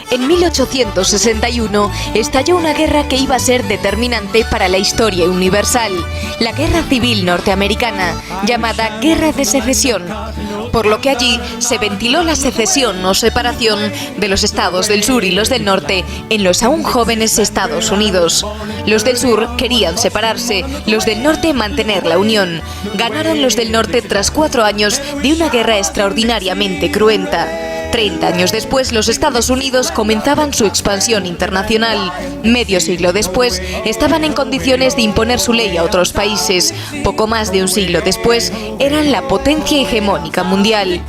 En 1861 estalló una guerra que iba a ser determinante para la historia universal, la Guerra Civil Norteamericana, llamada Guerra de Secesión, por lo que allí se ventiló la secesión o separación de los estados del sur y los del norte en los aún jóvenes Estados Unidos. Los del sur querían separarse, los del norte mantener la unión. Ganaron los del norte tras 4 años de una guerra extraordinariamente cruenta. 30 años después, los Estados Unidos comenzaban su expansión internacional. Medio siglo después, estaban en condiciones de imponer su ley a otros países. Poco más de un siglo después, eran la potencia hegemónica mundial.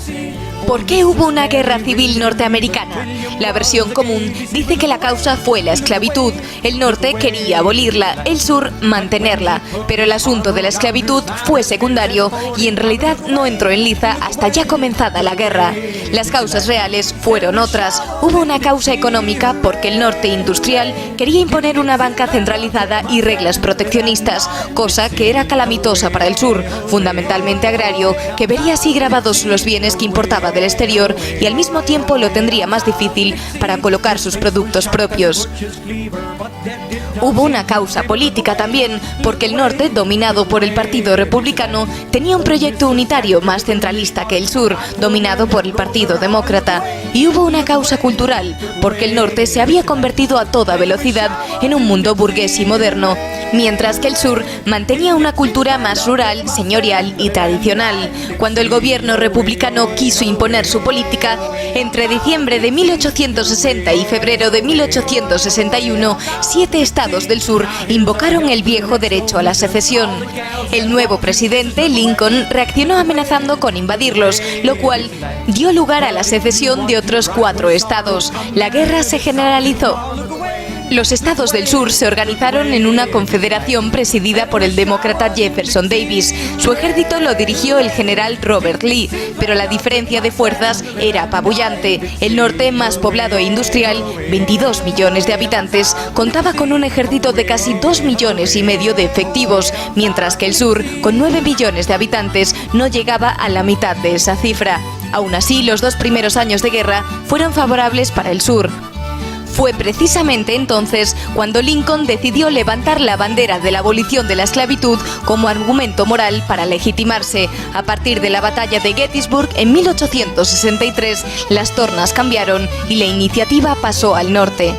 ¿Por qué hubo una guerra civil norteamericana? La versión común dice que la causa fue la esclavitud. El norte quería abolirla, el sur mantenerla, pero el asunto de la esclavitud fue secundario y en realidad no entró en liza hasta ya comenzada la guerra. Las causas reales fueron otras. Hubo una causa económica porque el norte industrial quería imponer una banca centralizada y reglas proteccionistas, cosa que era calamitosa para el sur, fundamentalmente agrario, que vería así grabados los bienes que importaba del exterior y al mismo tiempo lo tendría más difícil para colocar sus productos propios. Hubo una causa política también, porque el norte, dominado por el Partido Republicano, tenía un proyecto unitario más centralista que el sur, dominado por el Partido Demócrata. Y hubo una causa cultural, porque el norte se había convertido a toda velocidad en un mundo burgués y moderno, mientras que el sur mantenía una cultura más rural, señorial y tradicional. Cuando el gobierno republicano quiso imponer su política, entre diciembre de 1860 y febrero de 1861, 7 estados del sur invocaron el viejo derecho a la secesión. El nuevo presidente, Lincoln, reaccionó amenazando con invadirlos, lo cual dio lugar a la secesión de otros 4 estados. La guerra se generalizó. Los estados del sur se organizaron en una confederación presidida por el demócrata Jefferson Davis. Su ejército lo dirigió el general Robert Lee, pero la diferencia de fuerzas era apabullante. El norte, más poblado e industrial, 22 millones de habitantes, contaba con un ejército de casi 2,5 millones de efectivos, mientras que el sur, con 9 millones de habitantes, no llegaba a la mitad de esa cifra. Aún así, los 2 primeros años de guerra fueron favorables para el sur. Fue precisamente entonces cuando Lincoln decidió levantar la bandera de la abolición de la esclavitud como argumento moral para legitimarse. A partir de la batalla de Gettysburg en 1863, las tornas cambiaron y la iniciativa pasó al norte.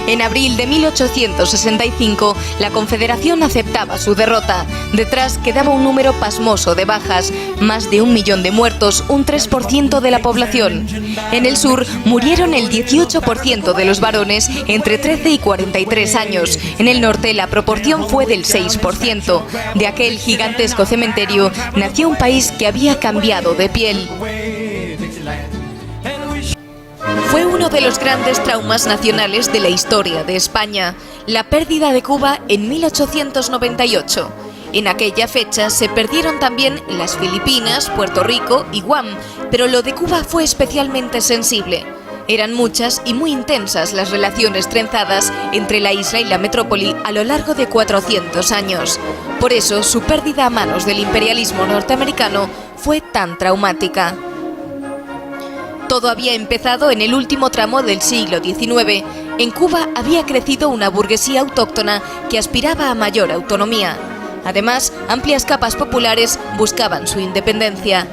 En abril de 1865, la Confederación aceptaba su derrota. Detrás quedaba un número pasmoso de bajas, más de 1 millón de muertos, un 3% de la población. En el sur murieron el 18% de los varones entre 13 y 43 años. En el norte la proporción fue del 6%. De aquel gigantesco cementerio nació un país que había cambiado de piel. Fue uno de los grandes traumas nacionales de la historia de España, la pérdida de Cuba en 1898. En aquella fecha se perdieron también las Filipinas, Puerto Rico y Guam, pero lo de Cuba fue especialmente sensible. Eran muchas y muy intensas las relaciones trenzadas entre la isla y la metrópoli a lo largo de 400 años. Por eso su pérdida a manos del imperialismo norteamericano fue tan traumática. Todo había empezado en el último tramo del siglo XIX. En Cuba había crecido una burguesía autóctona que aspiraba a mayor autonomía. Además, amplias capas populares buscaban su independencia.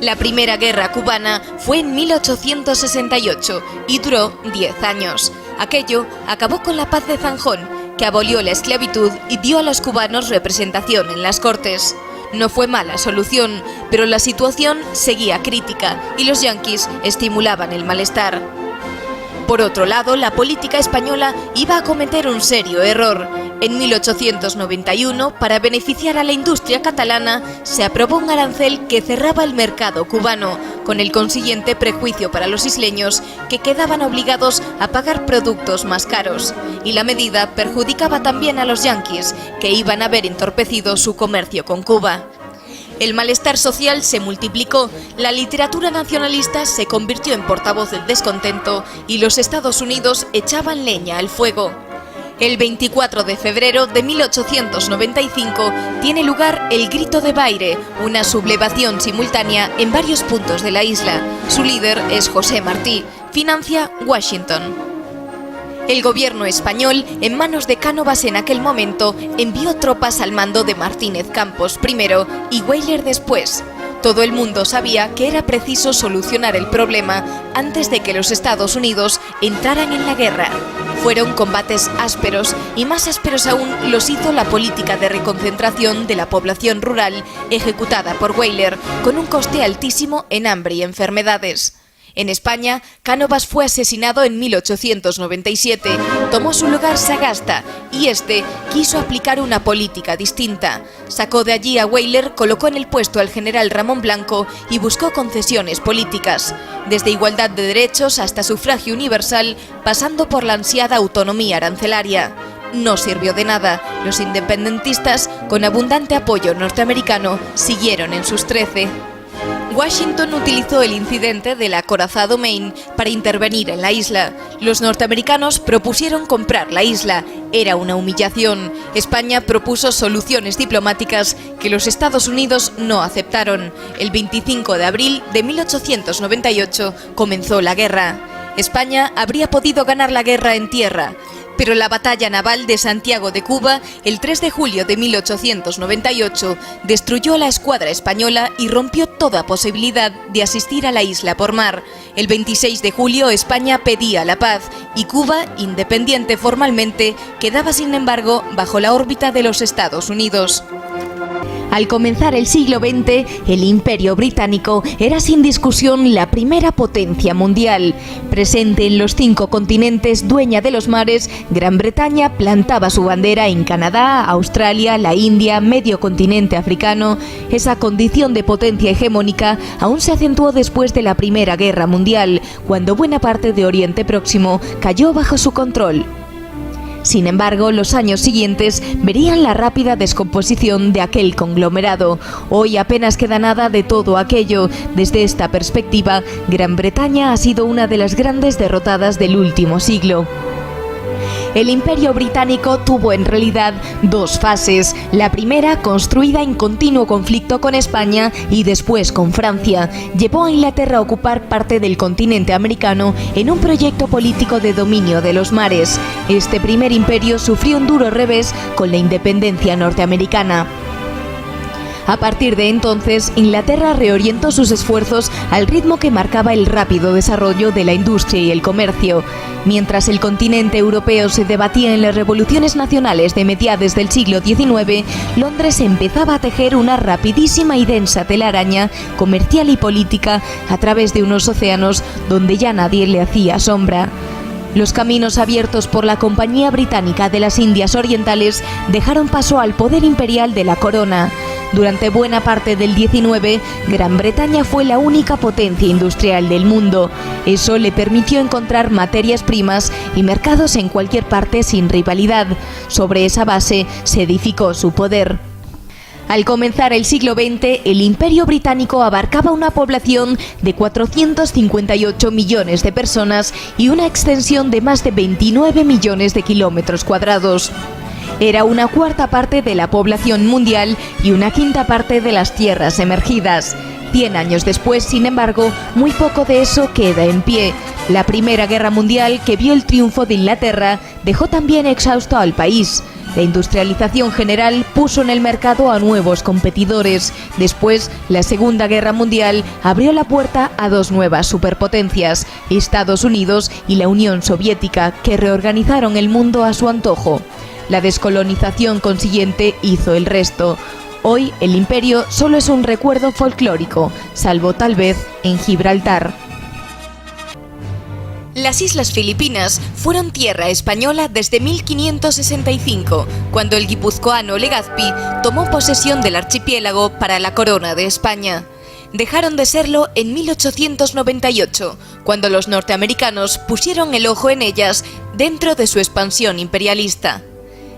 La primera guerra cubana fue en 1868 y duró 10 años. Aquello acabó con la paz de Zanjón, que abolió la esclavitud y dio a los cubanos representación en las Cortes. No fue mala solución, pero la situación seguía crítica y los yanquis estimulaban el malestar. Por otro lado, la política española iba a cometer un serio error. En 1891, para beneficiar a la industria catalana, se aprobó un arancel que cerraba el mercado cubano, con el consiguiente prejuicio para los isleños, que quedaban obligados a pagar productos más caros. Y la medida perjudicaba también a los yanquis, que iban a ver entorpecido su comercio con Cuba. El malestar social se multiplicó, la literatura nacionalista se convirtió en portavoz del descontento y los Estados Unidos echaban leña al fuego. El 24 de febrero de 1895 tiene lugar el Grito de Baire, una sublevación simultánea en varios puntos de la isla. Su líder es José Martí, Financia Washington. El gobierno español, en manos de Cánovas en aquel momento, envió tropas al mando de Martínez Campos primero y Weyler después. Todo el mundo sabía que era preciso solucionar el problema antes de que los Estados Unidos entraran en la guerra. Fueron combates ásperos y más ásperos aún los hizo la política de reconcentración de la población rural ejecutada por Weyler, con un coste altísimo en hambre y enfermedades. En España, Cánovas fue asesinado en 1897, tomó su lugar Sagasta y este quiso aplicar una política distinta. Sacó de allí a Weyler, colocó en el puesto al general Ramón Blanco y buscó concesiones políticas, desde igualdad de derechos hasta sufragio universal, pasando por la ansiada autonomía arancelaria. No sirvió de nada. Los independentistas, con abundante apoyo norteamericano, siguieron en sus 13. Washington utilizó el incidente del acorazado Maine para intervenir en la isla. Los norteamericanos propusieron comprar la isla. Era una humillación. España propuso soluciones diplomáticas que los Estados Unidos no aceptaron. El 25 de abril de 1898 comenzó la guerra. España habría podido ganar la guerra en tierra, pero la batalla naval de Santiago de Cuba, el 3 de julio de 1898, destruyó a la escuadra española y rompió toda posibilidad de asistir a la isla por mar. El 26 de julio España pedía la paz y Cuba, independiente formalmente, quedaba sin embargo bajo la órbita de los Estados Unidos. Al comenzar el siglo XX, el Imperio Británico era sin discusión la primera potencia mundial. Presente en los 5 continentes, dueña de los mares, Gran Bretaña plantaba su bandera en Canadá, Australia, la India, medio continente africano. Esa condición de potencia hegemónica aún se acentuó después de la Primera Guerra Mundial, cuando buena parte de Oriente Próximo cayó bajo su control. Sin embargo, los años siguientes verían la rápida descomposición de aquel conglomerado. Hoy apenas queda nada de todo aquello. Desde esta perspectiva, Gran Bretaña ha sido una de las grandes derrotadas del último siglo. El Imperio Británico tuvo en realidad 2 fases. La primera, construida en continuo conflicto con España y después con Francia, llevó a Inglaterra a ocupar parte del continente americano en un proyecto político de dominio de los mares. Este primer imperio sufrió un duro revés con la independencia norteamericana. A partir de entonces, Inglaterra reorientó sus esfuerzos al ritmo que marcaba el rápido desarrollo de la industria y el comercio. Mientras el continente europeo se debatía en las revoluciones nacionales de mediados del siglo XIX, Londres empezaba a tejer una rapidísima y densa telaraña comercial y política a través de unos océanos donde ya nadie le hacía sombra. Los caminos abiertos por la Compañía Británica de las Indias Orientales dejaron paso al poder imperial de la corona. Durante buena parte del XIX, Gran Bretaña fue la única potencia industrial del mundo. Eso le permitió encontrar materias primas y mercados en cualquier parte sin rivalidad. Sobre esa base se edificó su poder. Al comenzar el siglo XX, el Imperio Británico abarcaba una población de 458 millones de personas y una extensión de más de 29 millones de kilómetros cuadrados. Era una cuarta parte de la población mundial y una quinta parte de las tierras emergidas. 100 años después, sin embargo, muy poco de eso queda en pie. La Primera Guerra Mundial, que vio el triunfo de Inglaterra, dejó también exhausto al país. La industrialización general puso en el mercado a nuevos competidores. Después, la Segunda Guerra Mundial abrió la puerta a 2 nuevas superpotencias, Estados Unidos y la Unión Soviética, que reorganizaron el mundo a su antojo. La descolonización consiguiente hizo el resto. Hoy el imperio solo es un recuerdo folclórico, salvo tal vez en Gibraltar. Las Islas Filipinas fueron tierra española desde 1565, cuando el guipuzcoano Legazpi tomó posesión del archipiélago para la corona de España. Dejaron de serlo en 1898, cuando los norteamericanos pusieron el ojo en ellas dentro de su expansión imperialista.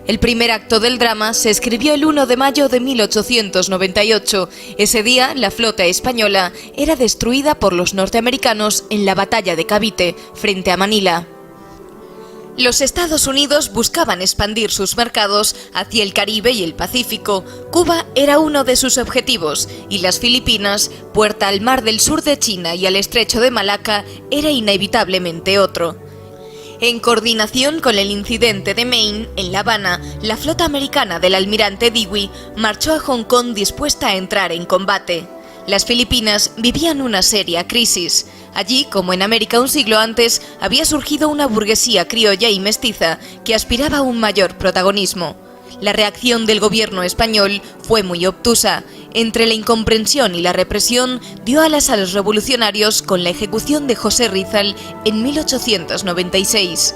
El primer acto del drama se escribió el 1 de mayo de 1898. Ese día, la flota española era destruida por los norteamericanos en la batalla de Cavite, frente a Manila. Los Estados Unidos buscaban expandir sus mercados hacia el Caribe y el Pacífico. Cuba era uno de sus objetivos y las Filipinas, puerta al mar del sur de China y al estrecho de Malaca, era inevitablemente otro. En coordinación con el incidente de Maine, en La Habana, la flota americana del almirante Dewey marchó a Hong Kong dispuesta a entrar en combate. Las Filipinas vivían una seria crisis. Allí, como en América un siglo antes, había surgido una burguesía criolla y mestiza que aspiraba a un mayor protagonismo. La reacción del gobierno español fue muy obtusa. Entre la incomprensión y la represión, dio alas a los revolucionarios con la ejecución de José Rizal en 1896.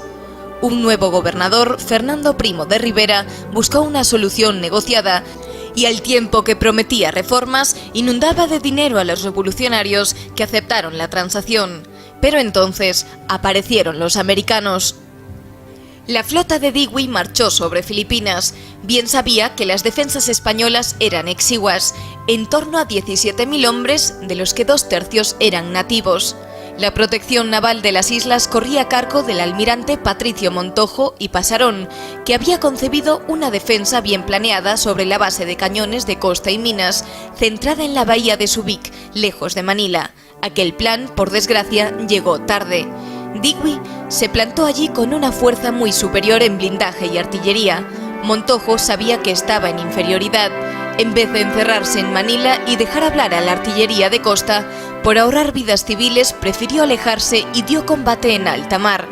Un nuevo gobernador, Fernando Primo de Rivera, buscó una solución negociada y al tiempo que prometía reformas, inundaba de dinero a los revolucionarios que aceptaron la transacción. Pero entonces aparecieron los americanos. La flota de Dewey marchó sobre Filipinas. Bien sabía que las defensas españolas eran exiguas, en torno a 17.000 hombres, de los que 2/3 eran nativos. La protección naval de las islas corría a cargo del almirante Patricio Montojo y Pasarón, que había concebido una defensa bien planeada sobre la base de cañones de costa y minas, centrada en la bahía de Subic, lejos de Manila. Aquel plan, por desgracia, llegó tarde. Dewey se plantó allí con una fuerza muy superior en blindaje y artillería. Montojo sabía que estaba en inferioridad. En vez de encerrarse en Manila y dejar hablar a la artillería de costa, por ahorrar vidas civiles prefirió alejarse y dio combate en alta mar.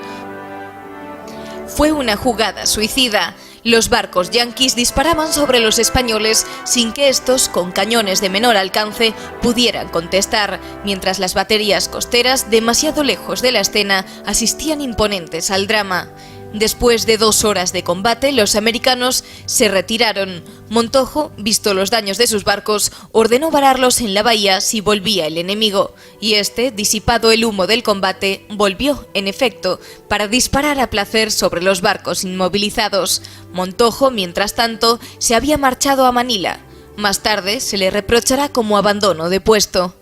Fue una jugada suicida. Los barcos yanquis disparaban sobre los españoles sin que estos, con cañones de menor alcance, pudieran contestar, mientras las baterías costeras, demasiado lejos de la escena, asistían imponentes al drama. Después de 2 horas de combate, los americanos se retiraron. Montojo, visto los daños de sus barcos, ordenó vararlos en la bahía si volvía el enemigo, y este, disipado el humo del combate, volvió, en efecto, para disparar a placer sobre los barcos inmovilizados. Montojo, mientras tanto, se había marchado a Manila. Más tarde se le reprochará como abandono de puesto.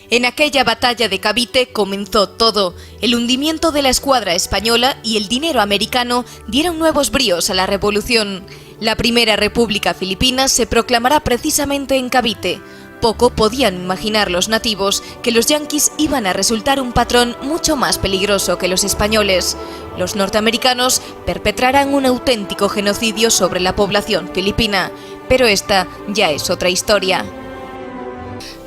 En aquella batalla de Cavite comenzó todo. El hundimiento de la escuadra española y el dinero americano dieron nuevos bríos a la revolución. La primera república filipina se proclamará precisamente en Cavite. Poco podían imaginar los nativos que los yanquis iban a resultar un patrón mucho más peligroso que los españoles. Los norteamericanos perpetrarán un auténtico genocidio sobre la población filipina, pero esta ya es otra historia.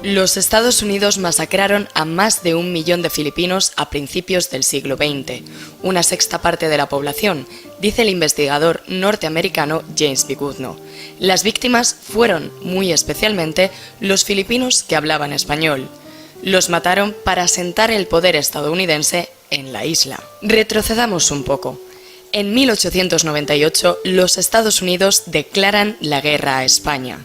Los Estados Unidos masacraron a más de 1 millón de filipinos a principios del siglo XX, una sexta parte de la población, dice el investigador norteamericano James B. Goodnow. Las víctimas fueron, muy especialmente, los filipinos que hablaban español. Los mataron para asentar el poder estadounidense en la isla. Retrocedamos un poco. En 1898, los Estados Unidos declaran la guerra a España.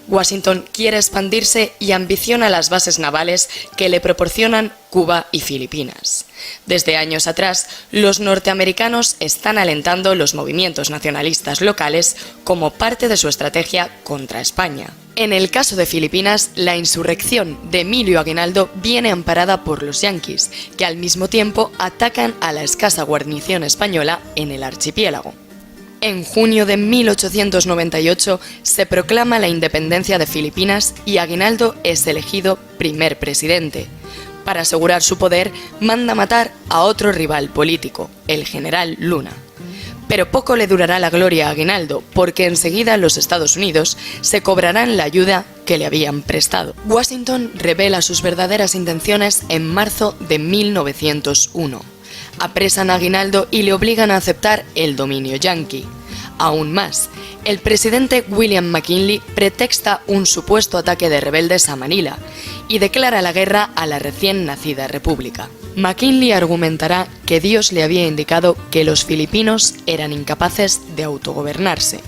Washington quiere expandirse y ambiciona las bases navales que le proporcionan Cuba y Filipinas. Desde años atrás, los norteamericanos están alentando los movimientos nacionalistas locales como parte de su estrategia contra España. En el caso de Filipinas, la insurrección de Emilio Aguinaldo viene amparada por los yanquis, que al mismo tiempo atacan a la escasa guarnición española en el archipiélago. En junio de 1898 se proclama la independencia de Filipinas y Aguinaldo es elegido primer presidente. Para asegurar su poder, manda matar a otro rival político, el general Luna. Pero poco le durará la gloria a Aguinaldo, porque enseguida los Estados Unidos se cobrarán la ayuda que le habían prestado. Washington revela sus verdaderas intenciones en marzo de 1901. Apresan a Aguinaldo y le obligan a aceptar el dominio yanqui. Aún más, el presidente William McKinley pretexta un supuesto ataque de rebeldes a Manila y declara la guerra a la recién nacida república. McKinley argumentará que Dios le había indicado que los filipinos eran incapaces de autogobernarse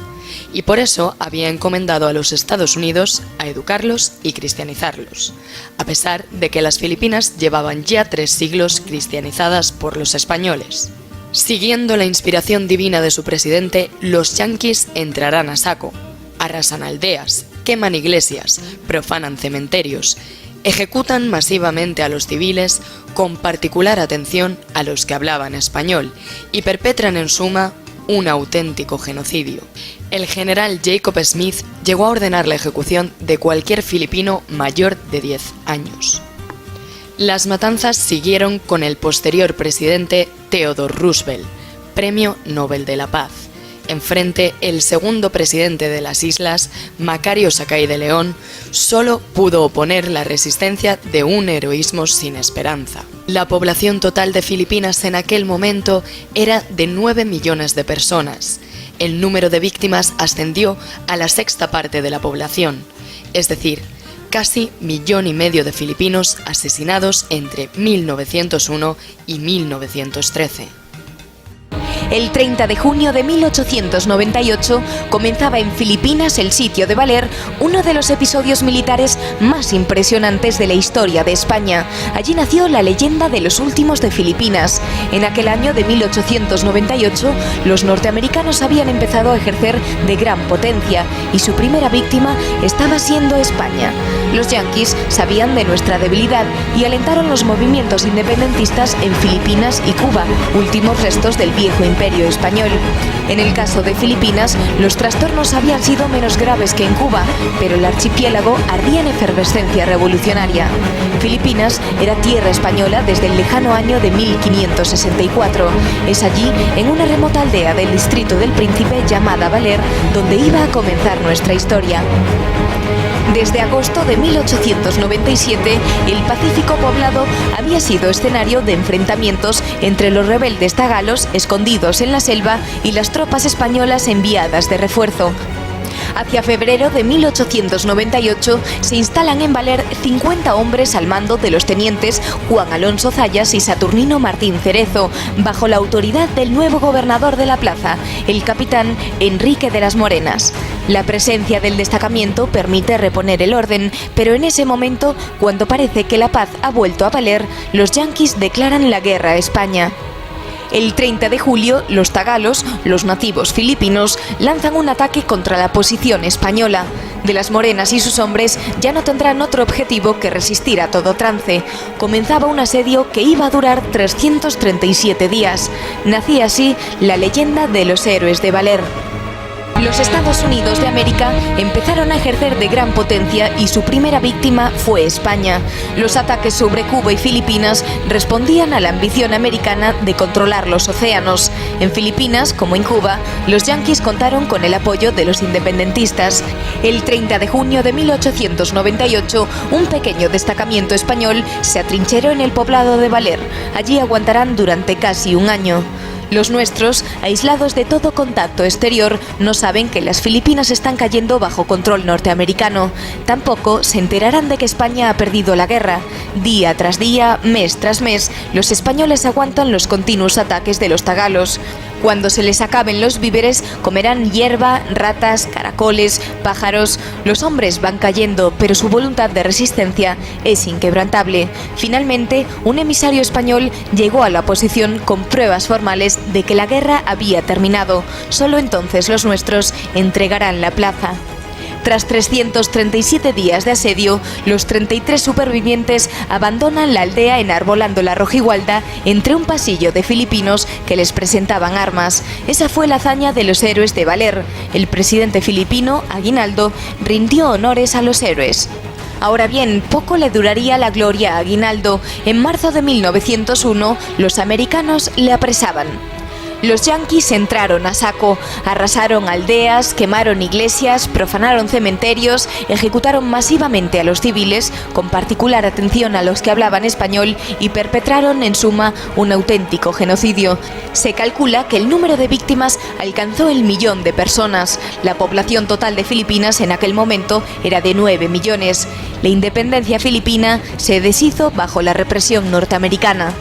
y por eso había encomendado a los Estados Unidos a educarlos y cristianizarlos, a pesar de que las Filipinas llevaban ya 3 siglos cristianizadas por los españoles. Siguiendo la inspiración divina de su presidente, los yanquis entrarán a saco, arrasan aldeas, queman iglesias, profanan cementerios. Ejecutan masivamente a los civiles, con particular atención a los que hablaban español, y perpetran en suma un auténtico genocidio. El general Jacob Smith llegó a ordenar la ejecución de cualquier filipino mayor de 10 años. Las matanzas siguieron con el posterior presidente Theodore Roosevelt, Premio Nobel de la Paz. Enfrente, el segundo presidente de las islas, Macario Sakai de León, solo pudo oponer la resistencia de un heroísmo sin esperanza. La población total de Filipinas en aquel momento era de 9 millones de personas. El número de víctimas ascendió a la sexta parte de la población, es decir, casi 1,5 millones de filipinos asesinados entre 1901 y 1913. El 30 de junio de 1898 comenzaba en Filipinas el sitio de Baler, uno de los episodios militares más impresionantes de la historia de España. Allí nació la leyenda de los últimos de Filipinas. En aquel año de 1898, los norteamericanos habían empezado a ejercer de gran potencia y su primera víctima estaba siendo España. Los yanquis sabían de nuestra debilidad y alentaron los movimientos independentistas en Filipinas y Cuba, últimos restos del viejo imperio español. En el caso de Filipinas, los trastornos habían sido menos graves que en Cuba, pero el archipiélago ardía en efervescencia revolucionaria. Filipinas era tierra española desde el lejano año de 1564. Es allí, en una remota aldea del distrito del Príncipe llamada Baler, donde iba a comenzar nuestra historia. Desde agosto de 1897, el pacífico poblado había sido escenario de enfrentamientos entre los rebeldes tagalos escondidos en la selva y las tropas españolas enviadas de refuerzo. Hacia febrero de 1898 se instalan en Baler 50 hombres al mando de los tenientes Juan Alonso Zayas y Saturnino Martín Cerezo, bajo la autoridad del nuevo gobernador de la plaza, el capitán Enrique de las Morenas. La presencia del destacamento permite reponer el orden, pero en ese momento, cuando parece que la paz ha vuelto a Baler, los yanquis declaran la guerra a España. El 30 de julio, los tagalos, los nativos filipinos, lanzan un ataque contra la posición española. De las Morenas y sus hombres ya no tendrán otro objetivo que resistir a todo trance. Comenzaba un asedio que iba a durar 337 días. Nacía así la leyenda de los héroes de Baler. Los Estados Unidos de América empezaron a ejercer de gran potencia y su primera víctima fue España. Los ataques sobre Cuba y Filipinas respondían a la ambición americana de controlar los océanos. En Filipinas, como en Cuba, los yanquis contaron con el apoyo de los independentistas. El 30 de junio de 1898, un pequeño destacamento español se atrincheró en el poblado de Baler. Allí aguantarán durante casi un año. Los nuestros, aislados de todo contacto exterior, no saben que las Filipinas están cayendo bajo control norteamericano. Tampoco se enterarán de que España ha perdido la guerra. Día tras día, mes tras mes, los españoles aguantan los continuos ataques de los tagalos. Cuando se les acaben los víveres, comerán hierba, ratas, caracoles, pájaros. Los hombres van cayendo, pero su voluntad de resistencia es inquebrantable. Finalmente, un emisario español llegó a la posición con pruebas formales de que la guerra había terminado. Solo entonces los nuestros entregarán la plaza. Tras 337 días de asedio, los 33 supervivientes abandonan la aldea enarbolando la rojigualda entre un pasillo de filipinos que les presentaban armas. Esa fue la hazaña de los héroes de Baler. El presidente filipino, Aguinaldo, rindió honores a los héroes. Ahora bien, poco le duraría la gloria a Aguinaldo. En marzo de 1901, los americanos le apresaban. Los yanquis entraron a saco, arrasaron aldeas, quemaron iglesias, profanaron cementerios, ejecutaron masivamente a los civiles, con particular atención a los que hablaban español, y perpetraron, en suma, un auténtico genocidio. Se calcula que el número de víctimas alcanzó el 1 millón de personas. La población total de Filipinas en aquel momento era de 9 millones. La independencia filipina se deshizo bajo la represión norteamericana.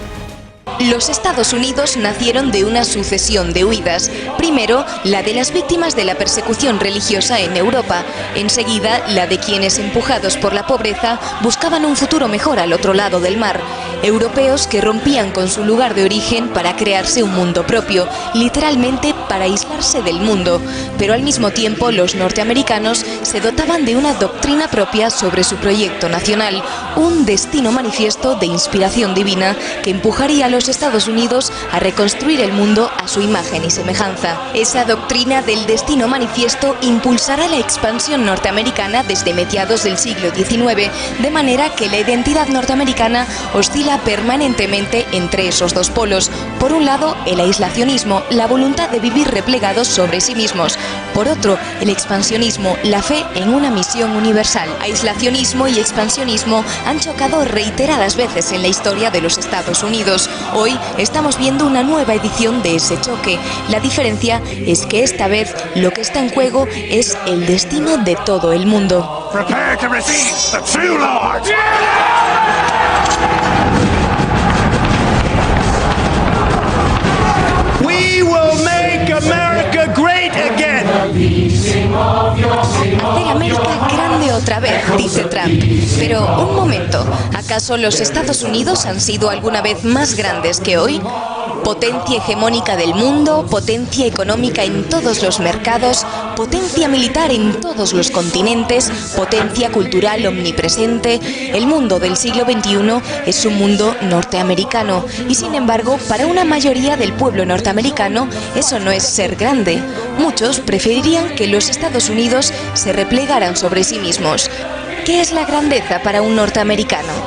Los Estados Unidos nacieron de una sucesión de huidas. Primero, la de las víctimas de la persecución religiosa en Europa. Enseguida, la de quienes, empujados por la pobreza, buscaban un futuro mejor al otro lado del mar. Europeos que rompían con su lugar de origen para crearse un mundo propio, literalmente para aislarse del mundo. Pero al mismo tiempo, los norteamericanos se dotaban de una doctrina propia sobre su proyecto nacional, un destino manifiesto de inspiración divina que empujaría a los Estados Unidos a reconstruir el mundo a su imagen y semejanza. Esa doctrina del destino manifiesto impulsará la expansión norteamericana desde mediados del siglo XIX, de manera que la identidad norteamericana oscila permanentemente entre esos dos polos. Por un lado, el aislacionismo, la voluntad de vivir replegados sobre sí mismos. Por otro, el expansionismo, la fe en una misión universal. Aislacionismo y expansionismo han chocado reiteradas veces en la historia de los Estados Unidos. Hoy estamos viendo una nueva edición de ese choque. La diferencia es que esta vez lo que está en juego es el destino de todo el mundo. Prepare to receive the true Lord. We will make America great again. Hacer América grande otra vez, dice Trump. Pero un momento, ¿acaso los Estados Unidos han sido alguna vez más grandes que hoy? Potencia hegemónica del mundo, potencia económica en todos los mercados, potencia militar en todos los continentes, potencia cultural omnipresente. El mundo del siglo XXI es un mundo norteamericano y, sin embargo, para una mayoría del pueblo norteamericano eso no es ser grande. Muchos preferirían que los Estados Unidos se replegaran sobre sí mismos. ¿Qué es la grandeza para un norteamericano?